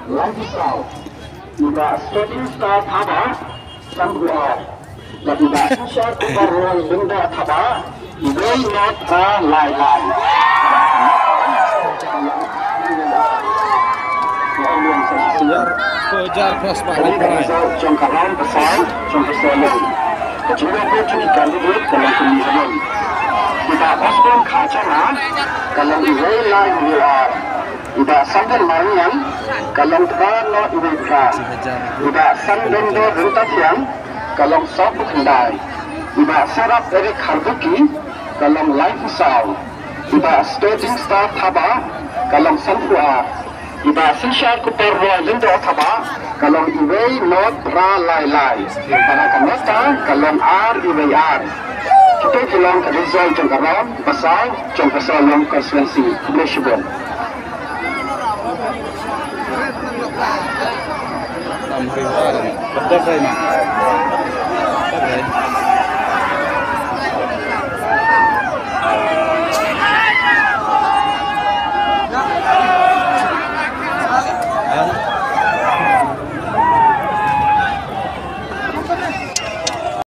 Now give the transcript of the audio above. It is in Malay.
lifestyle. Tidak shooting star thaba sambua. Tidak susah baru benda thaba. Very not lai. Kejar cross pak. Trong kawan besar, trong besar lagi. Kecuali dia jadi kandidat dalam pemilihan. Tidak Osborne Kacana, kalau ini lain dia. Tidak sambil main, kalau terlalu ibuka. Tidak sambil berhentian, kalau sapu kendai. Tidak serap dari karbuki, kalau life sound. Tidak starting star thaba, kalau sanfuar. Tidak sensyar kuperwa lindo thaba, kalau iway not ra lai. Karena kenapa, kalau iway kita bilang ke result jangkaran pasal jangkasal yang konstitusi nasional. Betul saya.